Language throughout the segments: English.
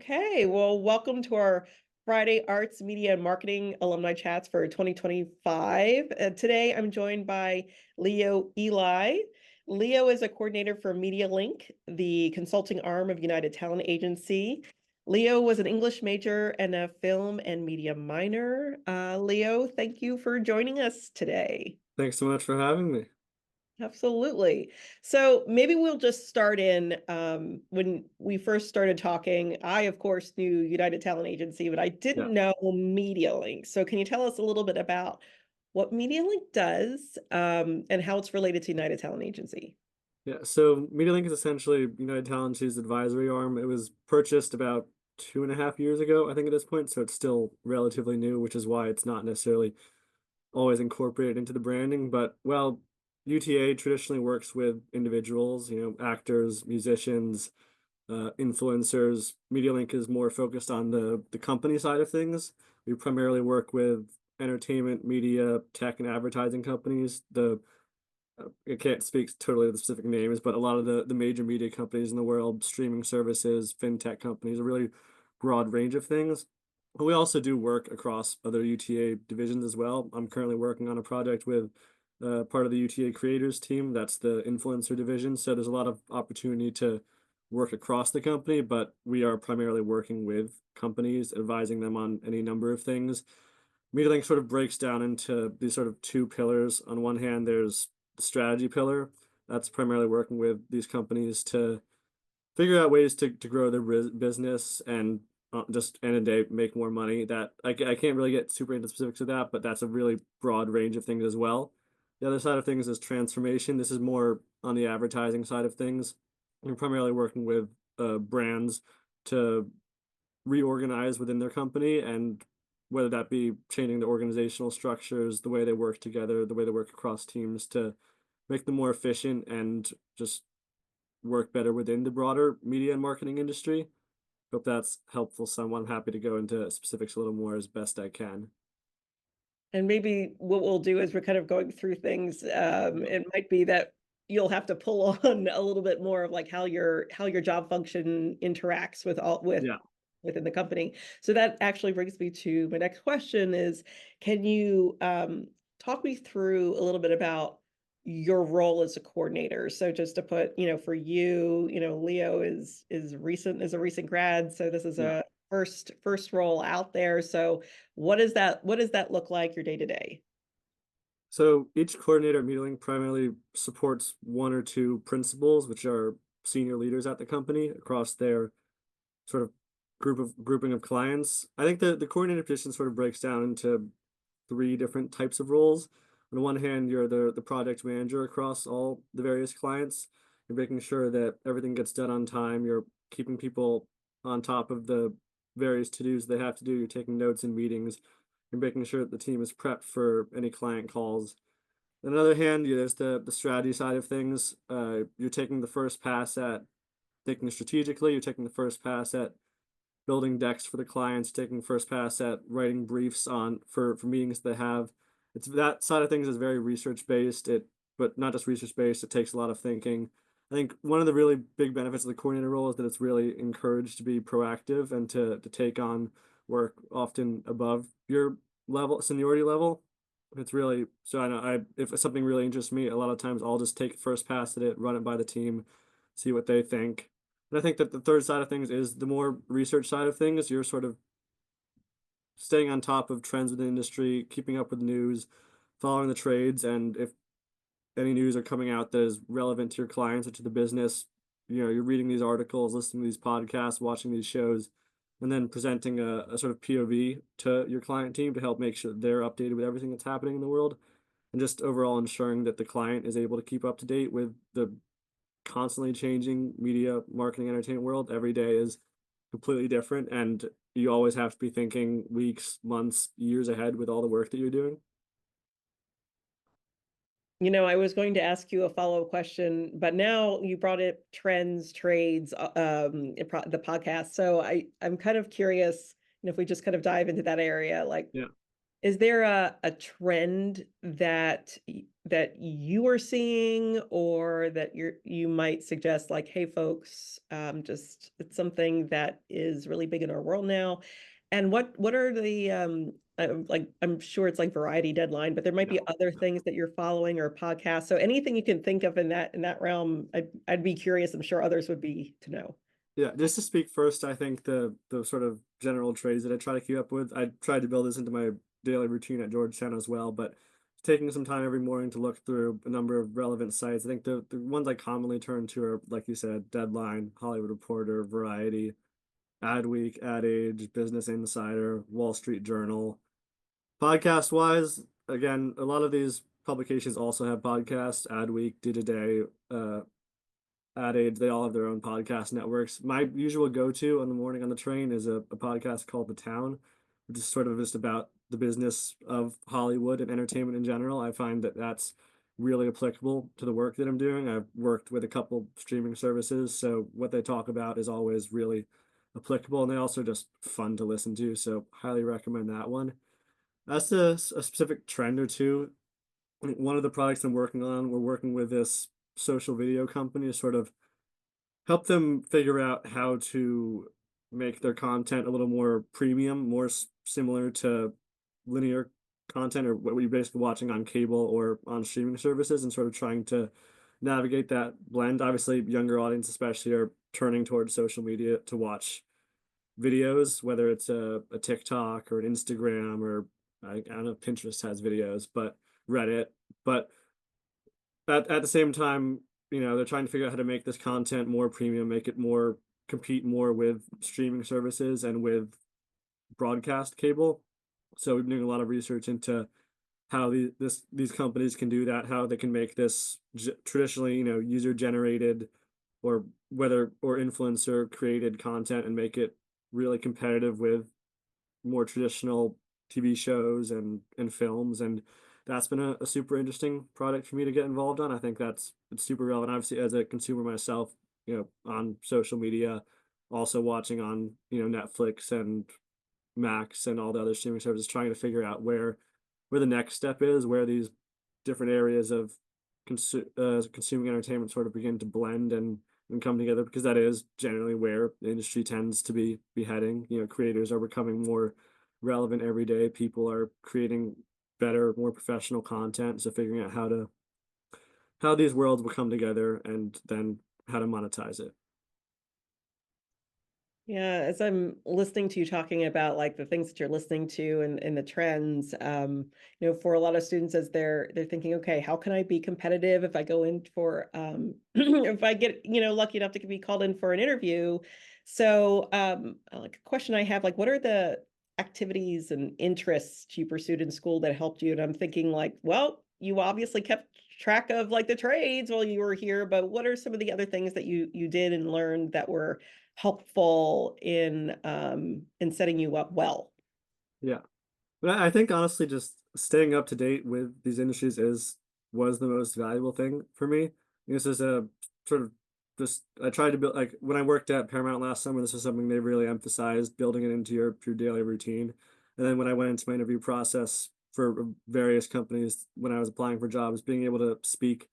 Okay, well, welcome to our Friday Arts, Media, and Marketing Alumni Chats for 2025. Today, I'm joined by Elie. Leo is a coordinator for MediaLink, the consulting arm of United Talent Agency. Leo was an English major and a film and media minor. Leo, thank you for joining us today. Thanks so much for having me. Absolutely. So maybe we'll just start in when we first started talking. I, of course, knew United Talent Agency, but I Yeah. didn't know MediaLink. So can you tell us a little bit about what MediaLink does and how it's related to United Talent Agency? Yeah. So MediaLink is essentially United Talent's advisory arm. It was purchased about 2.5 years ago, I think, at this point. So it's still relatively new, which is why it's not necessarily always incorporated into the branding. But well, UTA traditionally works with individuals, actors, musicians, influencers. MediaLink is more focused on the company side of things. We primarily work with entertainment, media, tech, and advertising companies. I can't speak totally to the specific names, but a lot of the major media companies in the world, streaming services, fintech companies, a really broad range of things. But we also do work across other UTA divisions as well. I'm currently working on a project with part of the UTA creators team. That's the influencer division. So there's a lot of opportunity to work across the company, but we are primarily working with companies, advising them on any number of things. MediaLink sort of breaks down into these sort of two pillars. On one hand, there's the strategy pillar. That's primarily working with these companies to figure out ways to grow their business and just end of the day make more money. That I can't really get super into specifics of that, but that's a really broad range of things as well. The other side of things is transformation. This is more on the advertising side of things. We're primarily working with brands to reorganize within their company, and whether that be changing the organizational structures, the way they work together, the way they work across teams to make them more efficient and just work better within the broader media and marketing industry. Hope that's helpful someone. Happy to go into specifics a little more as best I can. And maybe what we'll do is we're kind of going through things. It might be that you'll have to pull on a little bit more of like how your job function interacts with all with Yeah. within the company. So that actually brings me to my next question is, can you talk me through a little bit about your role as a coordinator? So just to put, for you, Leo is a recent grad, so this is Yeah. a first role out there. So what does that look like your day to day? So each coordinator at MediaLink primarily supports one or two principals, which are senior leaders at the company across their sort of grouping of clients. I think the coordinator position sort of breaks down into three different types of roles. On the one hand, you're the project manager across all the various clients. You're making sure that everything gets done on time. You're keeping people on top of the various to-dos they have to do. You're taking notes in meetings. You're making sure that the team is prepped for any client calls. On the other hand, there's the strategy side of things. You're taking the first pass at thinking strategically. You're taking the first pass at building decks for the clients, taking first pass at writing briefs on for meetings they have. It's that side of things is very research based. But not just research based. It takes a lot of thinking. I think one of the really big benefits of the coordinator role is that it's really encouraged to be proactive and to take on work often above your seniority level. It's really so I know I if something really interests me, a lot of times I'll just take first pass at it, run it by the team, see what they think. And I think that the third side of things is the more research side of things. You're sort of staying on top of trends within the industry, keeping up with news, following the trades, and if any news are coming out that is relevant to your clients or to the business, you're reading these articles, listening to these podcasts, watching these shows, and then presenting a sort of POV to your client team to help make sure they're updated with everything that's happening in the world, and just overall ensuring that the client is able to keep up to date with the constantly changing media, marketing, entertainment world. Every day is completely different, and you always have to be thinking weeks, months, years ahead with all the work that you're doing. I was going to ask you a follow-up question, but now you brought it trends, trades, the podcast. So I'm kind of curious, if we just kind of dive into that area, like, Yeah. is there a trend that that you are seeing, or that you might suggest, like, hey folks, just it's something that is really big in our world now? And what are the like, I'm sure it's like Variety Deadline, but there might be other things that you're following, or podcasts. So anything you can think of in that realm, I'd be curious. I'm sure others would be to know. Yeah, just to speak first, I think the sort of general trades that I try to keep up with, I tried to build this into my daily routine at Georgetown as well, but taking some time every morning to look through a number of relevant sites. I think the ones I commonly turn to are, like you said, Deadline, Hollywood Reporter, Variety, Adweek, Ad Age, Business Insider, Wall Street Journal. Podcast wise, again, a lot of these publications also have podcasts. Adweek, Digiday, Ad Age, they all have their own podcast networks. My usual go-to on the morning on the train is a podcast called The Town, which is sort of just about the business of Hollywood and entertainment in general. I find that that's really applicable to the work that I'm doing. I've worked with a couple streaming services, so what they talk about is always really applicable, and they also just fun to listen to. So highly recommend that one. As to a specific trend or two, one of the products I'm working on, we're working with this social video company to sort of help them figure out how to make their content a little more premium, more similar to linear content, or what we're basically watching on cable or on streaming services, and sort of trying to navigate that blend. Obviously, younger audience especially are turning towards social media to watch videos, whether it's a TikTok or an Instagram, or I don't know if Pinterest has videos, but Reddit. But at the same time, they're trying to figure out how to make this content more premium, make it more compete more with streaming services and with broadcast cable. So we're doing a lot of research into how these companies can do that, how they can make this traditionally, user generated, or whether or influencer created content, and make it really competitive with more traditional TV shows and films. And that's been a super interesting product for me to get involved on. I think it's super relevant. Obviously, as a consumer myself, on social media, also watching on, Netflix and Max and all the other streaming services, trying to figure out where the next step is, where these different areas of consuming entertainment sort of begin to blend and come together, because that is generally where the industry tends to be heading. Creators are becoming more relevant every day. People are creating better, more professional content. So figuring out how these worlds will come together, and then how to monetize it. Yeah, as I'm listening to you talking about like the things that you're listening to, and the trends, for a lot of students, as they're thinking, okay, how can I be competitive if I go in for if I get, lucky enough to be called in for an interview. So like a question I have, like, what are the activities and interests you pursued in school that helped you? And I'm thinking like, well, you obviously kept track of like the trades while you were here, but what are some of the other things that you did and learned that were helpful in setting you up well? Yeah. But I think honestly, just staying up to date with these industries was the most valuable thing for me. This is a sort of just I tried to build, like when I worked at Paramount last summer. This was something they really emphasized, building it into your daily routine. And then when I went into my interview process for various companies, when I was applying for jobs, being able to speak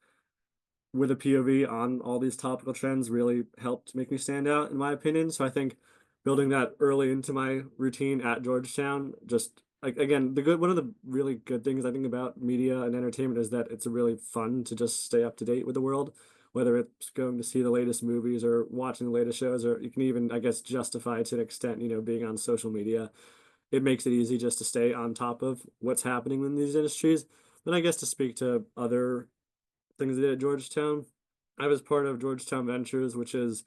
with a POV on all these topical trends really helped make me stand out, in my opinion. So I think building that early into my routine at Georgetown, just like again, one of the really good things I think about media and entertainment is that it's really fun to just stay up to date with the world, whether it's going to see the latest movies or watching the latest shows, or you can even, I guess, justify to an extent, being on social media. It makes it easy just to stay on top of what's happening in these industries. Then I guess to speak to other things I did at Georgetown. I was part of Georgetown Ventures, which is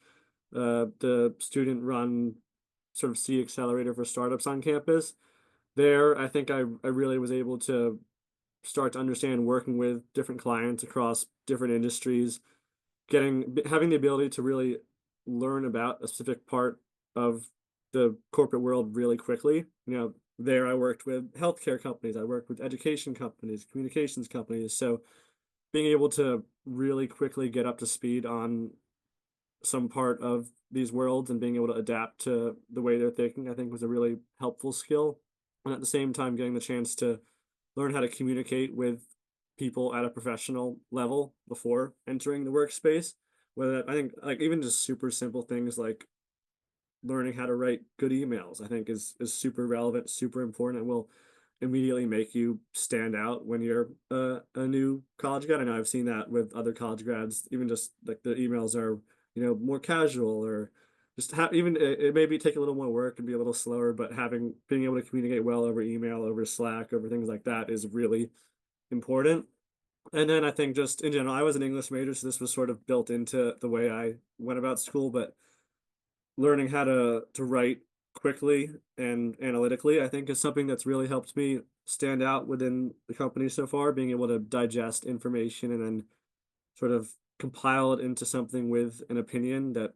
the student run sort of C accelerator for startups on campus. There, I think I really was able to start to understand working with different clients across different industries, having the ability to really learn about a specific part of the corporate world really quickly. There I worked with healthcare companies, I worked with education companies, communications companies. So being able to really quickly get up to speed on some part of these worlds and being able to adapt to the way they're thinking, I think was a really helpful skill. And at the same time, getting the chance to learn how to communicate with people at a professional level before entering the workspace. Whether I think like even just super simple things like learning how to write good emails, I think is super relevant, super important, and will immediately make you stand out when you're a new college grad. I know I've seen that with other college grads, even just like the emails are, more casual or just have even it maybe take a little more work and be a little slower, but being able to communicate well over email, over Slack, over things like that is really important. And then I think just in general, I was an English major, so this was sort of built into the way I went about school, but learning how to write quickly and analytically, I think is something that's really helped me stand out within the company so far, being able to digest information and then sort of compile it into something with an opinion that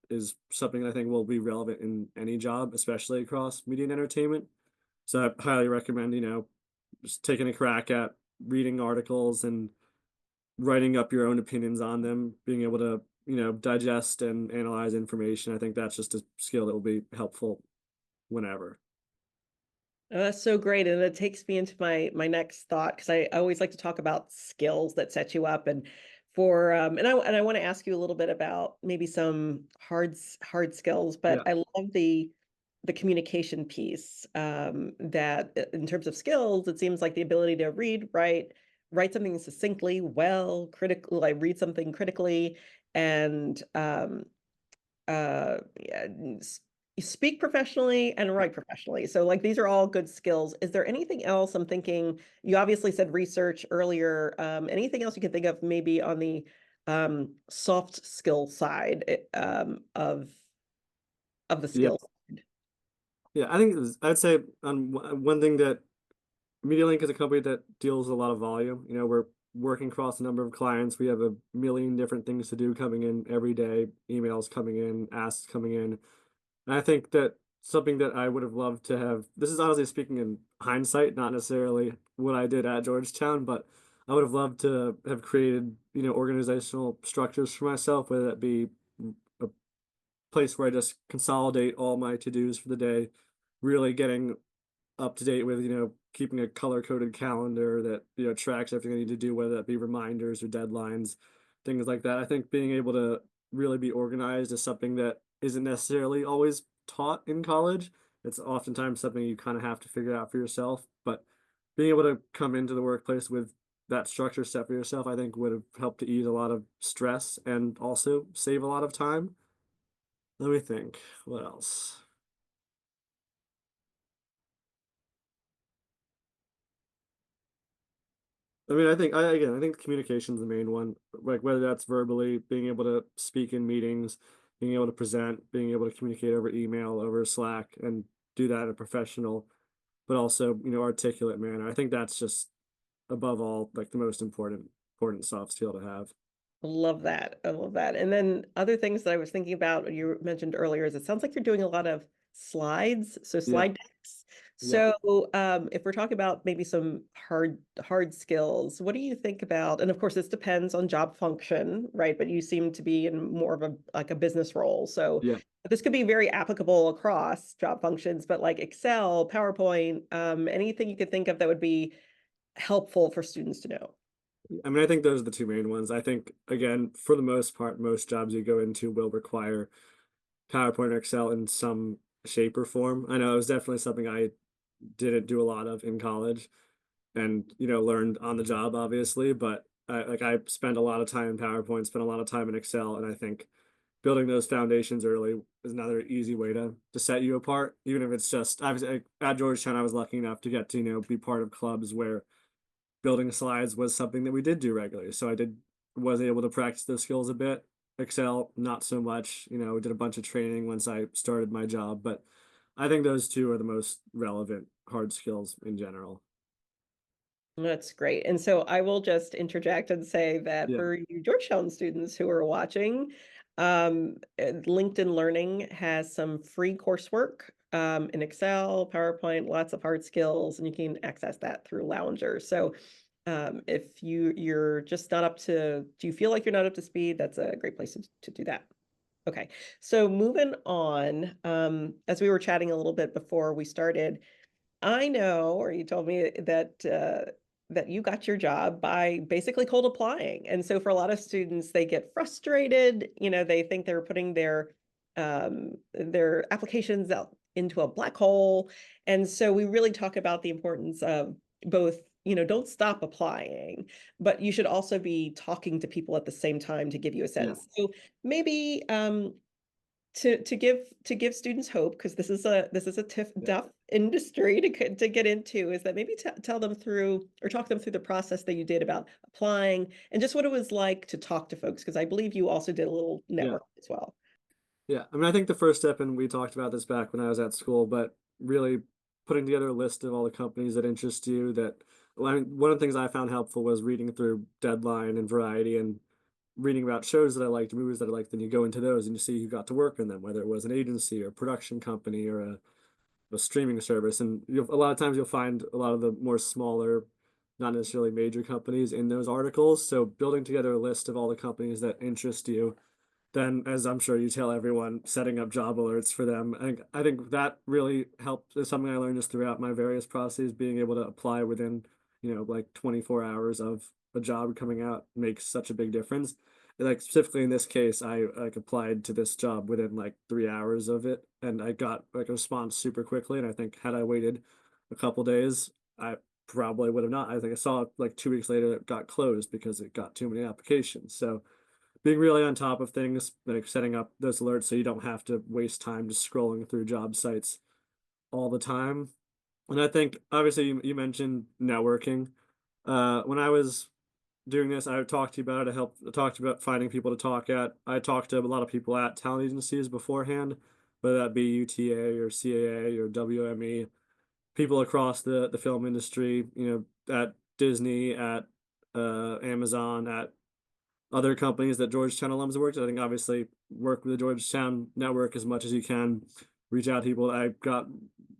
is something I think will be relevant in any job, especially across media and entertainment. So I highly recommend, just taking a crack at reading articles and writing up your own opinions on them, being able to, digest and analyze information. I think that's just a skill that will be helpful whenever. Oh, that's so great. And it takes me into my next thought, because I always like to talk about skills that set you up. And for and I want to ask you a little bit about maybe some hard skills, but Yeah. I love the communication piece, that in terms of skills, it seems like the ability to read, write something succinctly, well, critically, like read something critically, and yeah, speak professionally and Yeah. write professionally. So like these are all good skills. Is there anything else? I'm thinking you obviously said research earlier. Anything else you can think of maybe on the soft skill side, of the Yeah. skills? Yeah. I'd say on one thing that MediaLink is a company that deals with a lot of volume. We're working across a number of clients. We have a million different things to do coming in every day, emails coming in, asks coming in. And I think that something that I would have loved to have, this is honestly speaking in hindsight, not necessarily what I did at Georgetown, but I would have loved to have created, organizational structures for myself, whether that be a place where I just consolidate all my to-dos for the day, really getting up to date with, keeping a color coded calendar that, tracks everything I need to do, whether that be reminders or deadlines, things like that. I think being able to really be organized is something that isn't necessarily always taught in college. It's oftentimes something you kind of have to figure out for yourself. But being able to come into the workplace with that structure set for yourself, I think would have helped to ease a lot of stress and also save a lot of time. Let me think. What else? I mean, I think communication is the main one. Like whether that's verbally, being able to speak in meetings, being able to present, being able to communicate over email, over Slack, and do that in a professional, but also, articulate manner. I think that's just above all like the most important soft skill to have. Love that. I love that. And then other things that I was thinking about, you mentioned earlier, is it sounds like you're doing a lot of slides, so Yeah, slide decks. yeah, So, if we're talking about maybe some hard skills, what do you think about? And of course, this depends on job function, right? But you seem to be in more of a like a business role, so yeah. this could be very applicable across job functions. But like Excel, PowerPoint, anything you could think of that would be helpful for students to know. I mean, I think those are the two main ones. I think again, for the most part, most jobs you go into will require PowerPoint or Excel in some shape or form. I know it was definitely something I didn't do a lot of in college and learned on the job obviously, but I spent a lot of time in PowerPoint, spent a lot of time in Excel, and I think building those foundations early is another easy way to set you apart, even if it's just I was at Georgetown. I was lucky enough to get to be part of clubs where building slides was something that we did do regularly, so I did was able to practice those skills a bit. Excel not so much. We did a bunch of training once I started my job, but I think those two are the most relevant hard skills in general. That's great. And so I will just interject and say that Yeah. for you Georgetown students who are watching, LinkedIn Learning has some free coursework, in Excel, PowerPoint, lots of hard skills, and you can access that through Lounger. So if you're just not up to, do you feel like you're not up to speed? That's a great place to do that. Okay, so moving on, as we were chatting a little bit before we started, I know, or you told me that that you got your job by basically cold applying. And so for a lot of students, they get frustrated, they think they're putting their applications out into a black hole. And so we really talk about the importance of both, don't stop applying, but you should also be talking to people at the same time to give you a Yeah. sense. So maybe to give students hope, because this is a tough industry to get into, is that maybe tell them through or talk them through the process that you did about applying and just what it was like to talk to folks, because I believe you also did a little Yeah. network as well. Yeah. I mean, I think the first step, and we talked about this back when I was at school, but really putting together a list of all the companies that interest you that, well, I mean, one of the things I found helpful was reading through Deadline and Variety and reading about shows that I liked, movies that I liked, then you go into those and you see who got to work on them, whether it was an agency or a production company or a streaming service. And a lot of times you'll find a lot of the more smaller, not necessarily major companies in those articles. So building together a list of all the companies that interest you, then, as I'm sure you tell everyone, setting up job alerts for them. I think that really helped. Is something I learned just throughout my various processes. Being able to apply within, like 24 hours of a job coming out makes such a big difference. And, like, specifically in this case, I like applied to this job within like 3 hours of it, and I got like a response super quickly. And I think had I waited a couple days, I probably would have not. I think I saw it like 2 weeks later it got closed because it got too many applications. So being really on top of things, like setting up those alerts so you don't have to waste time just scrolling through job sites all the time. And I think obviously you mentioned networking. When I was doing this, I talked to you about it. I talked about finding people to talk at. I talked to a lot of people at talent agencies beforehand, whether that be UTA or CAA or WME, people across the film industry, at Disney, at Amazon, at other companies that Georgetown alums have worked at. I think obviously work with the Georgetown network as much as you can. Reach out to people. I got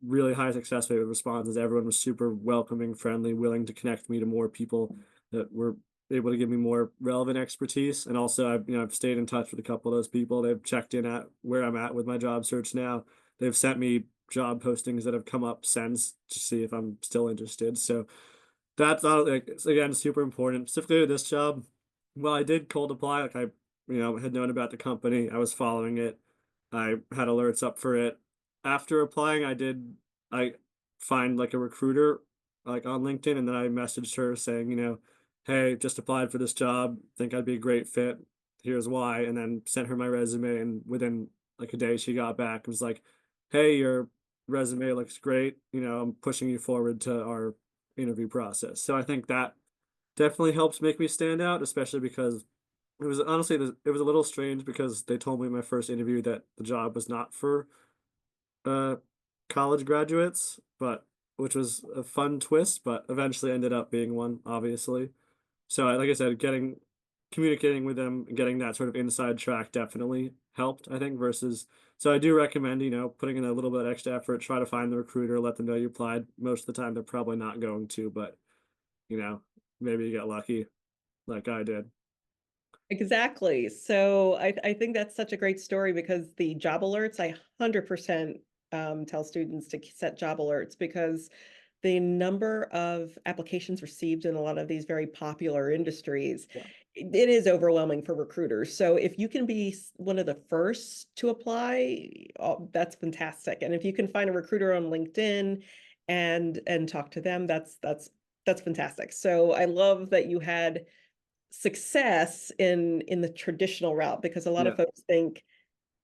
really high success rate with responses. Everyone was super welcoming, friendly, willing to connect me to more people that were able to give me more relevant expertise. And also, I've stayed in touch with a couple of those people. They've checked in at where I'm at with my job search now. They've sent me job postings that have come up since to see if I'm still interested. So that's like, again, super important. Specifically with this job, well, I did cold apply. Like, I, had known about the company. I was following it. I had alerts up for it. After applying, I find like a recruiter like on LinkedIn, and then I messaged her saying, hey, just applied for this job. Think I'd be a great fit. Here's why. And then sent her my resume. And within like a day, she got back and was like, hey, your resume looks great. I'm pushing you forward to our interview process. So I think that definitely helps make me stand out, especially because it was honestly it was a little strange because they told me in my first interview that the job was not for uh college graduates, but which was a fun twist, but eventually ended up being one, obviously. So like I said, communicating with them and getting that sort of inside track definitely helped, I think, versus so I do recommend, putting in a little bit of extra effort, try to find the recruiter, let them know you applied. Most of the time they're probably not going to, but you know, maybe you got lucky like I did. Exactly. So I think that's such a great story, because the job alerts, I 100% tell students to set job alerts, because the number of applications received in a lot of these very popular industries, Yeah. it is overwhelming for recruiters. So if you can be one of the first to apply, oh, that's fantastic. And if you can find a recruiter on LinkedIn and talk to them, that's fantastic. So I love that you had success in the traditional route, because a lot of Yeah. folks think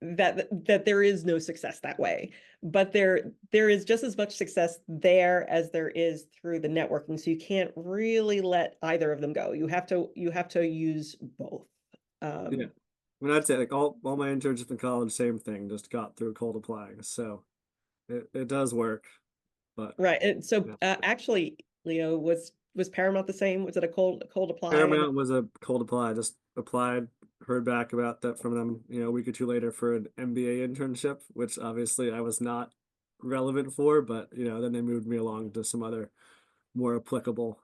that there is no success that way, but there is just as much success there as there is through the networking. So you can't really let either of them go. You have to use both. Yeah. um I mean, I'd say like all my internships in college, same thing, just got through cold applying. So it does work, but right. And so yeah. actually, Leo, was Paramount the same? Was it a cold apply? And Paramount was a cold apply. I just applied, heard back about that from them, a week or two later for an MBA internship, which obviously I was not relevant for, but then they moved me along to some other more applicable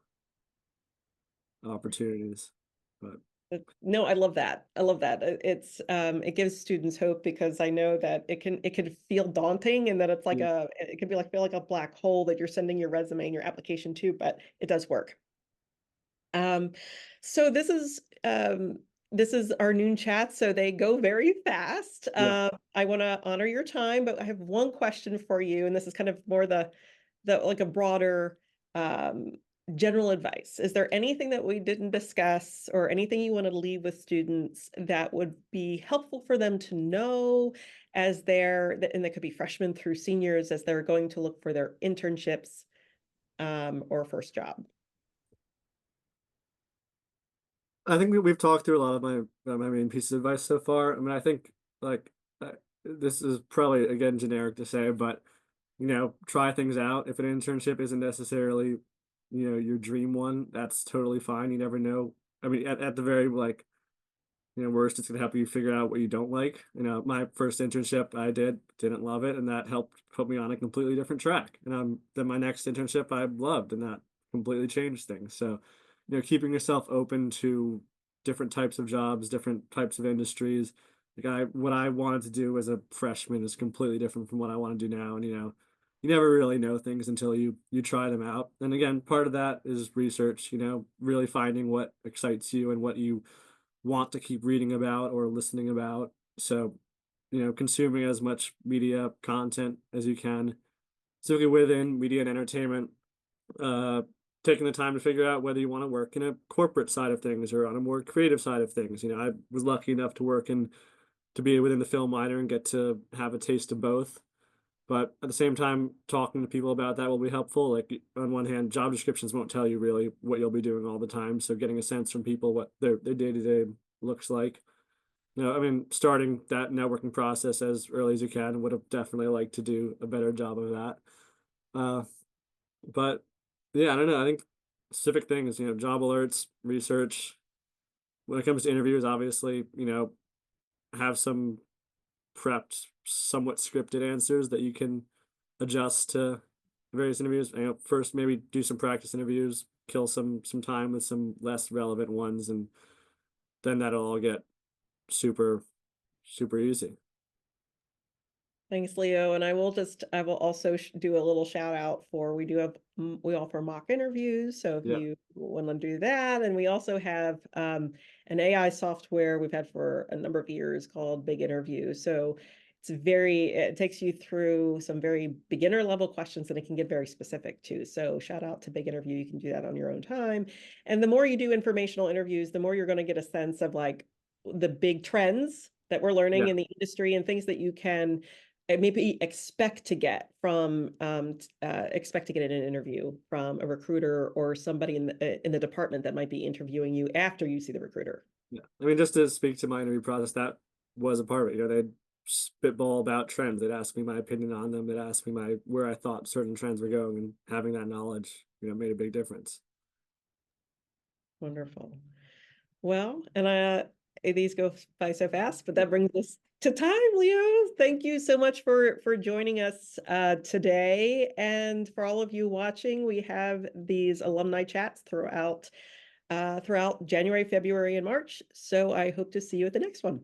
opportunities. But no, I love that. I love that. It gives students hope, because I know that it can feel daunting, and that it's like yeah, it can feel like a black hole that you're sending your resume and your application to, but it does work. Um, so this is our noon chat, so they go very fast. Yeah. I want to honor your time, but I have one question for you, and this is kind of more the like a broader um general advice. Is there anything that we didn't discuss or anything you want to leave with students that would be helpful for them to know as and that could be freshmen through seniors as they're going to look for their internships or first job? I think we've talked through a lot of my main pieces of advice so far. I mean, I think like this is probably again generic to say, but try things out. If an internship isn't necessarily, your dream one, that's totally fine. You never know. I mean, at the very worst, it's gonna help you figure out what you don't like. My first internship I didn't love it, and that helped put me on a completely different track. And then my next internship I loved, and that completely changed things. So, keeping yourself open to different types of jobs, different types of industries. What I wanted to do as a freshman is completely different from what I want to do now. And you never really know things until you try them out. And again, part of that is research, really finding what excites you and what you want to keep reading about or listening about. So, consuming as much media content as you can, specifically within media and entertainment, uh, taking the time to figure out whether you want to work in a corporate side of things or on a more creative side of things. I was lucky enough to be within the film minor and get to have a taste of both. But at the same time, talking to people about that will be helpful. Like on one hand, job descriptions won't tell you really what you'll be doing all the time. So getting a sense from people what their day-to-day looks like. I mean, starting that networking process as early as you can would have definitely liked to do a better job of that. Uh, but yeah, I don't know. I think specific things, job alerts, research. When it comes to interviews, obviously, have some prepped, somewhat scripted answers that you can adjust to various interviews. First maybe do some practice interviews, kill some time with some less relevant ones, and then that'll all get super super easy. Thanks, Leo. And I will also do a little shout out for, we offer mock interviews. So if Yeah, you want to do that, and we also have an AI software we've had for a number of years called Big Interview. So it takes you through some very beginner level questions and it can get very specific too. So shout out to Big Interview. You can do that on your own time. And the more you do informational interviews, the more you're going to get a sense of like the big trends that we're learning yeah, in the industry and things that you can maybe expect to get in an interview from a recruiter or somebody in the department that might be interviewing you after you see the recruiter. yeah. I mean, just to speak to my interview process, that was a part of it. They'd spitball about trends. They'd ask me my opinion on them. They'd ask me where I thought certain trends were going, and having that knowledge, made a big difference. Wonderful. Well, and these go by so fast, but Yeah. that brings us to time, Leo. Thank you so much for joining us today. And for all of you watching, we have these alumni chats throughout January, February, and March. So I hope to see you at the next one.